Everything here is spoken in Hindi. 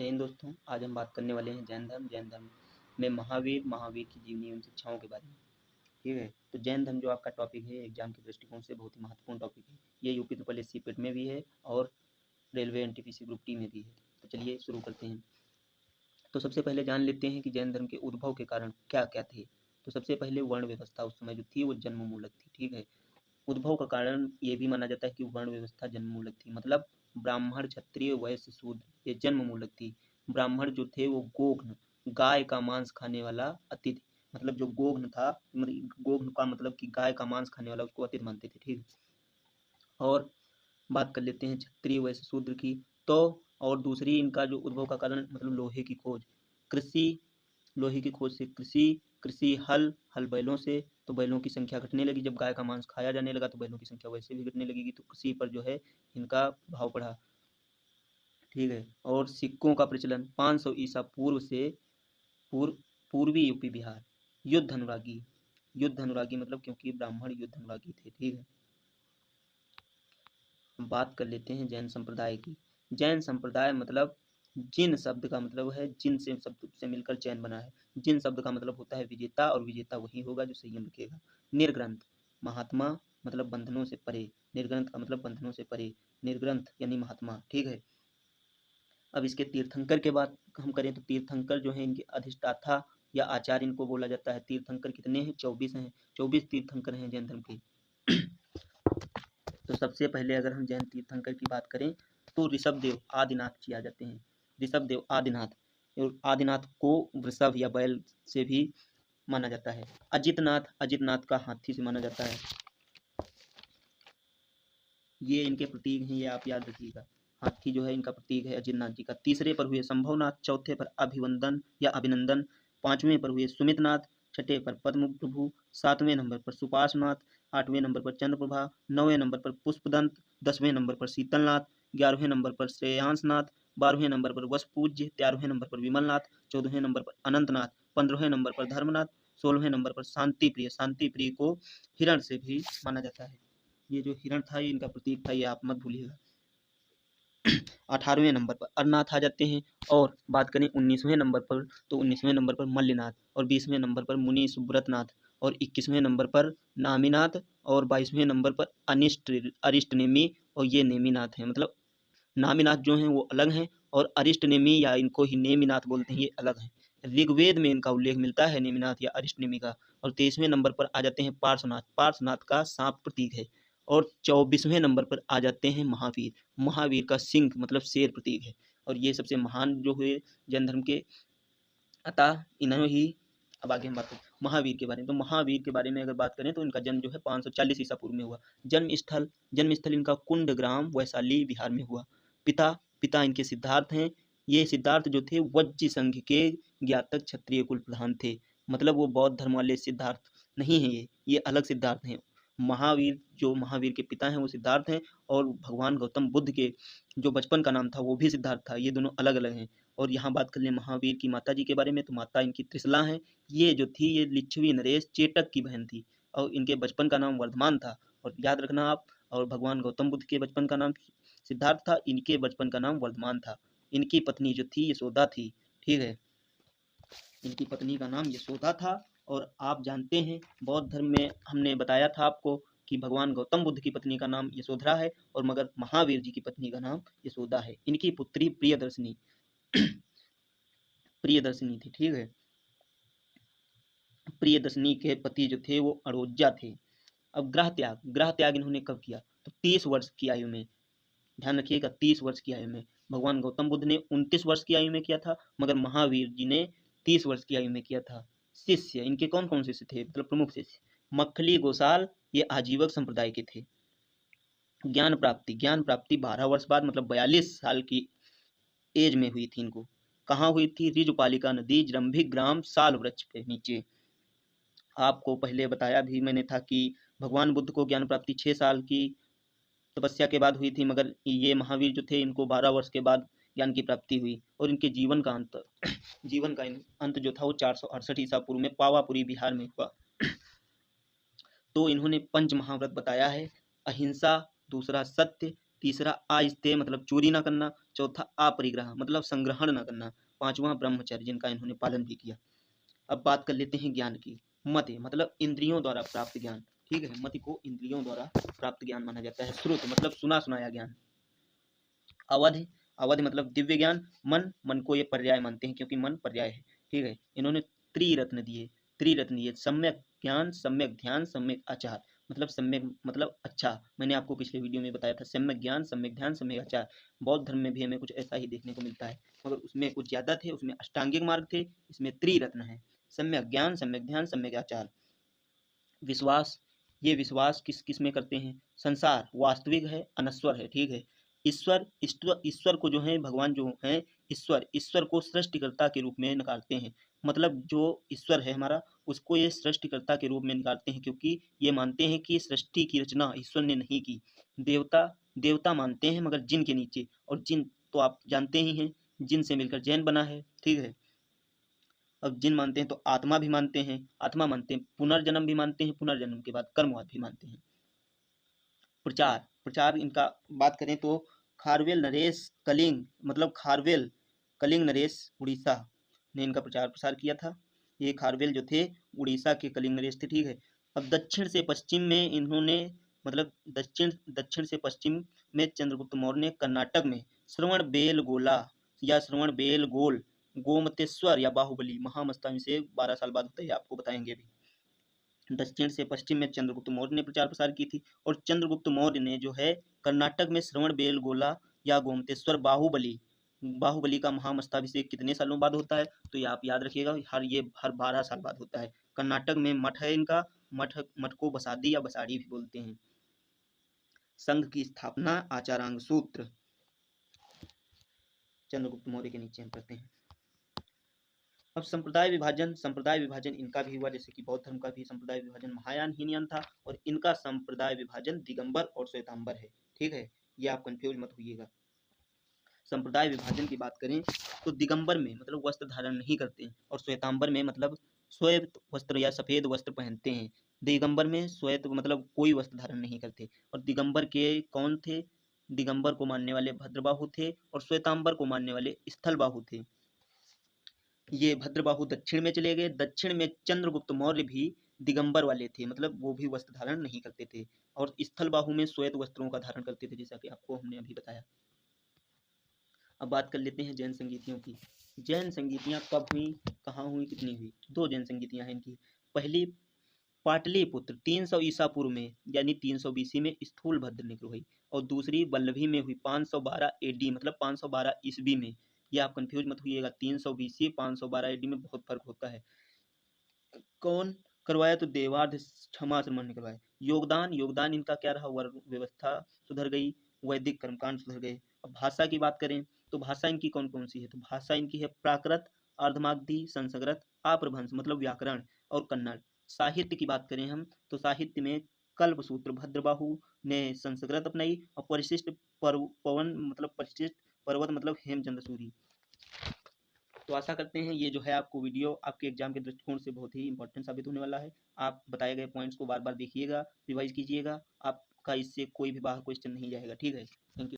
जय हिंद दोस्तों, आज हम बात करने वाले हैं जैन धर्म में महावीर की जीवनी एवं शिक्षाओं के बारे में। ठीक है, तो जैन धर्म जो आपका टॉपिक है एग्जाम के दृष्टिकोण से बहुत ही महत्वपूर्ण टॉपिक है। ये यूपी ट्रिपल एससी पेट में भी है और रेलवे एनटीपीसी ग्रुप टी में भी है। तो चलिए शुरू करते हैं। तो सबसे पहले जान लेते हैं कि जैन धर्म के उद्भव के कारण क्या क्या थे। तो सबसे पहले वर्ण व्यवस्था उस समय जो थी वो जन्म मूलक थी। ठीक है, उद्भव का कारण ये भी माना जाता है कि वर्ण व्यवस्था जन्म मूलक थी, मतलब ब्राह्मण क्षत्रिय वैश्य शूद्र ये जन्म मूलक थी। ब्राह्मण जो थे वो गोघ्न गाय का मांस खाने वाला अतिथि, मतलब जो गोघ्न था, गोघ्न का मतलब कि गाय का मांस खाने वाला, उसको अतिथि मानते थे। ठीक, और बात कर लेते हैं क्षत्रिय वैश्य शूद्र की। तो और दूसरी इनका जो उद्भव का कारण मतलब लोहे की खोज, कृषि, लोहे की खोज से कृषि हल बैलों से, तो बैलों की संख्या घटने लगी। जब गाय का मांस खाया जाने लगा तो बैलों की संख्या वैसे भी घटने लगेगी, तो कृषि पर जो है इनका प्रभाव पड़ा। ठीक है, और सिक्कों का प्रचलन 500 ईसा पूर्व से पूर्वी यूपी बिहार। युद्ध अनुरागी मतलब क्योंकि ब्राह्मण युद्ध अनुरागी थे। ठीक है, बात कर लेते हैं जैन संप्रदाय की। जैन संप्रदाय मतलब जिन शब्द का मतलब है, जिन से शब्द से मिलकर जैन बना है। जिन शब्द का मतलब होता है विजेता, और विजेता वही होगा जो संयम रखेगा। निर्ग्रंथ महात्मा मतलब बंधनों से परे, निर्ग्रंथ का मतलब बंधनों से परे, निर्ग्रंथ यानी महात्मा। ठीक है, अब इसके तीर्थंकर के बात हम करें तो तीर्थंकर जो है इनके अधिष्ठाता या आचार्य इनको बोला जाता है। तीर्थंकर कितने हैं? 24 हैं। 24 तीर्थंकर हैं जैन धर्म के। तो सबसे पहले अगर हम जैन तीर्थंकर की बात करें तो ऋषभदेव आदिनाथ जी आ जाते हैं। ऋषभदेव आदिनाथ, और आदिनाथ को वृषभ या बैल से भी माना जाता है। अजितनाथ का हाथी से माना जाता है। ये इनके प्रतीक हैं, ये आप याद रखिएगा। हाथी जो है इनका प्रतीक है अजितनाथ जी का। तीसरे पर हुए संभवनाथ, चौथे पर अभिनंदन, पांचवें पर हुए सुमितनाथ, छठे पर पद्म प्रभु, सातवें नंबर पर सुपार्श्वनाथ, आठवें नंबर पर चंद्रप्रभा, नौवें नंबर पर पुष्पदंत, 10वें नंबर पर शीतलनाथ, 11वें नंबर पर श्रेयांसनाथ, 12वें नंबर पर वसपूज्य, 13वें नंबर पर विमलनाथ, 14वें नंबर पर अनंतनाथ, 15वें नंबर पर धर्मनाथ, 16वें नंबर पर शांतिप्रिय को हिरण से भी माना जाता है। ये जो हिरण था ये इनका प्रतीक था, ये आप मत भूलिएगा। 18वें नंबर पर अरनाथ आ जाते हैं। और बात करें 19वें नंबर पर, तो 19वें नंबर पर मल्लिनाथ, और 20वें नंबर पर मुनि सुब्रतनाथ, और 21वें नंबर पर नामीनाथ, और 22वें नंबर पर अरिष्ट नेमी, और ये नेमीनाथ है। मतलब नामीनाथ जो हैं वो अलग हैं, और अरिष्ट नेमी या इनको ही नेमीनाथ बोलते हैं, ये अलग हैं। ऋग्वेद में इनका उल्लेख मिलता है नेमीनाथ या अरिष्ट नेमी का। और 23वें नंबर पर आ जाते हैं पार्श्वनाथ का सांप प्रतीक है। और 24वें नंबर पर आ जाते हैं महावीर का सिंह मतलब शेर प्रतीक है। और ये सबसे महान जो हुए जैन धर्म के। अतः इन्होंने ही, अब आगे हम बात करें महावीर के बारे में। तो महावीर के बारे में अगर बात करें तो इनका जन्म जो है 540 ईसा पूर्व में हुआ। जन्म स्थल इनका कुंडग्राम वैशाली बिहार में हुआ। पिता इनके सिद्धार्थ हैं। ये सिद्धार्थ जो थे वज्जी संघ के ज्ञातक क्षत्रिय कुल प्रधान थे। मतलब वो बौद्ध धर्म वाले सिद्धार्थ नहीं है, ये अलग सिद्धार्थ हैं। महावीर के पिता हैं वो सिद्धार्थ हैं, और भगवान गौतम बुद्ध के जो बचपन का नाम था वो भी सिद्धार्थ था। ये दोनों अलग अलग हैं। और यहाँ बात कर लें महावीर की माता जी के बारे में, तो माता इनकी त्रिशला हैं। ये जो थी ये लिच्छवी नरेश चेटक की बहन थी, और इनके बचपन का नाम वर्धमान था। और याद रखना आप, और भगवान गौतम बुद्ध के बचपन का नाम सिद्धार्थ था, इनके बचपन का नाम वर्धमान था। इनकी पत्नी जो थी यशोदा थी। ठीक है, इनकी पत्नी का नाम यशोदा था। और आप जानते हैं बौद्ध धर्म में हमने बताया था आपको कि भगवान गौतम बुद्ध की पत्नी का नाम यशोधरा है, और मगर महावीर जी की पत्नी का नाम यशोदा है। इनकी पुत्री प्रियदर्शनी थी। ठीक है, प्रियदर्शनी के पति जो थे वो अड़ोजा थे। अब ग्रह त्याग इन्होंने कब किया? तो 30 वर्ष की आयु में। ध्यान रखिएगा, 30 वर्ष की आयु में। भगवान गौतम बुद्ध ने 29 वर्ष की आयु में किया था, मगर महावीर जी ने 30 वर्ष की आयु में किया था। शिष्य इनके कौन कौन से थे, मतलब प्रमुख शिष्य? मक्खली गोसाल, ये आजीवक संप्रदाय के थे। ज्ञान प्राप्ति 12 वर्ष बाद, मतलब 42 साल की एज में हुई थी इनको। कहाँ हुई थी? ऋजुपालिका नदी, जृंभिक ग्राम, साल वृक्ष के नीचे। आपको पहले बताया भी मैंने था कि भगवान बुद्ध को ज्ञान प्राप्ति 6 साल की तपस्या के बाद हुई थी, मगर ये महावीर जो थे इनको 12 वर्ष के बाद ज्ञान की प्राप्ति हुई। और इनके जीवन का अंत जो था वो 468 ईसा पूर्व में पावापुरी बिहार में हुआ। तो इन्होंने पंच महाव्रत बताया है। अहिंसा, दूसरा सत्य, तीसरा आस्तेय मतलब चोरी ना करना, चौथा अपरिग्रह मतलब संग्रहण न करना, पांचवा ब्रह्मचर्य जिनका इन्होंने पालन भी किया। अब बात कर लेते हैं ज्ञान की। मति मतलब इंद्रियों द्वारा प्राप्त ज्ञान, ठीक है, मति को इंद्रियों द्वारा प्राप्त ज्ञान माना जाता है। श्रुत मतलब सुना सुनाया ज्ञान। अवधि, अवधि मतलब दिव्य ज्ञान। मन को ये पर्याय मानते हैं क्योंकि मन पर्याय है, ठीक है। इन्होंने त्रिरत्न दिए, त्रिरत्न दिए, सम्यक ज्ञान, सम्यक ध्यान, सम्यक आचार। मतलब सम्यक मतलब अच्छा, मैंने आपको पिछले वीडियो में बताया था, सम्यक ज्ञान, सम्यक ध्यान, सम्यक आचार। बौद्ध धर्म में भी हमें कुछ ऐसा ही देखने को मिलता है, मगर उसमें कुछ ज्यादा थे, उसमें अष्टांगिक मार्ग थे, इसमें त्रिरत्न है, सम्यक ज्ञान, सम्यक ध्यान, सम्यक आचार। विश्वास, ये विश्वास किस किस में करते हैं? संसार वास्तविक है, अनश्वर है, ठीक है। ईश्वर, ईश्वर को जो है, भगवान जो है ईश्वर, ईश्वर को सृष्टिकर्ता के रूप में नकारते हैं। मतलब जो ईश्वर है हमारा, उसको ये सृष्टिकर्ता के रूप में निकालते हैं, क्योंकि ये मानते हैं कि सृष्टि की रचना ईश्वर ने नहीं की। देवता, देवता मानते हैं मगर जिन के नीचे, और जिन तो आप जानते ही हैं, जिन से मिलकर जैन बना है, ठीक है। अब जिन मानते हैं तो आत्मा भी मानते हैं, आत्मा मानते हैं, पुनर्जन्म भी मानते हैं, पुनर्जन्म के बाद कर्मवाद भी मानते हैं। प्रचार, प्रचार इनका बात करें तो खारवेल नरेश कलिंग, मतलब खारवेल कलिंग नरेश उड़ीसा ने इनका प्रचार प्रसार किया था। ये खारवेल जो थे उड़ीसा के कलिंग नरेश थे, ठीक है। अब दक्षिण से पश्चिम में इन्होंने, मतलब दक्षिण दक्षिण से पश्चिम में चंद्रगुप्त मौर्य ने कर्नाटक में श्रवण बेलगोला या श्रवण बेलगोल, गोमतेश्वर या बाहुबली महामस्तकाभिषेक से 12 साल बाद होता है, आपको बताएंगे भी। दक्षिण से पश्चिम में चंद्रगुप्त मौर्य ने प्रचार प्रसार की थी, और चंद्रगुप्त मौर्य ने जो है कर्नाटक में श्रवण बेलगोला या गोमतेश्वर, बाहुबली, बाहुबली का महामस्तकाभिषेक कितने सालों बाद होता है? तो ये आप याद रखिएगा, हर 12 साल बाद होता है। कर्नाटक में मठ है इनका, मठ को बसादी या बसाड़ी भी बोलते हैं। संघ की स्थापना, आचारांग सूत्र, चंद्रगुप्त मौर्य के नीचे हम करते हैं। अब संप्रदाय विभाजन, संप्रदाय विभाजन इनका भी हुआ, जैसे कि बौद्ध धर्म का भी संप्रदाय विभाजन महायान हीनयान था, और इनका संप्रदाय विभाजन दिगंबर और श्वेतांबर है, ठीक है। ये आप कंफ्यूज मत होइएगा। संप्रदाय विभाजन की बात करें तो दिगंबर में मतलब वस्त्र धारण नहीं करते हैं, और श्वेतांबर में मतलब श्वेत वस्त्र या सफेद वस्त्र पहनते हैं। दिगंबर में श्वेत मतलब कोई वस्त्र धारण नहीं करते। और दिगंबर के कौन थे? दिगंबर को मानने वाले भद्रबाहु थे, और श्वेतांबर को मानने वाले स्थलबाहु थे। ये भद्रबाहु दक्षिण में चले गए। दक्षिण में चंद्रगुप्त मौर्य भी दिगंबर वाले थे, मतलब वो भी वस्त्र धारण नहीं करते थे, और स्थलबाहु में श्वेत वस्त्रों का धारण करते थे, जैसा कि आपको हमने अभी बताया। अब बात कर लेते हैं जैन संगीतियों की। जैन संगीतियाँ कब हुई, कहाँ हुई, कितनी हुई? दो जैन संगीतियाँ हैं इनकी। पहली पाटलिपुत्र 300 ईसा पूर्व में, यानी 300 बीसी में स्थूलभद्र निग्रह हुई, और दूसरी वल्लभी में हुई 512 एडी, मतलब 512 ईस्वी में। ये आप कंफ्यूज मत होइएगा, 300 बीसी 512 एडी में बहुत फर्क होता है। कौन करवाया? तो देवार्ध क्षमाश्रमण ने करवाया। योगदान, योगदान इनका क्या रहा? वर्ण व्यवस्था सुधर गई, वैदिक कर्मकांड सुधर गए। अब भाषा की बात करें तो भाषा इनकी कौन कौन सी है? तो भाषा इनकी है प्राकृत, अर्धमागधी, संस्कृत, आप्रभंश मतलब व्याकरण, और कन्नड़। साहित्य की बात करें हम तो साहित्य में कल्पसूत्र भद्रबाहु ने संस्कृत अपनाई, और परिशिष्ट पवन मतलब परिशिष्ट पर्वत मतलब हेमचंद्र सूरी। तो आशा करते हैं ये जो है आपको वीडियो आपके एग्जाम के दृष्टिकोण से बहुत ही इंपॉर्टेंट साबित होने वाला है। आप बताए गए पॉइंट्स को बार बार देखिएगा, रिवाइज कीजिएगा, आपका इससे कोई भी बाहर क्वेश्चन नहीं जाएगा, ठीक है। Thank you.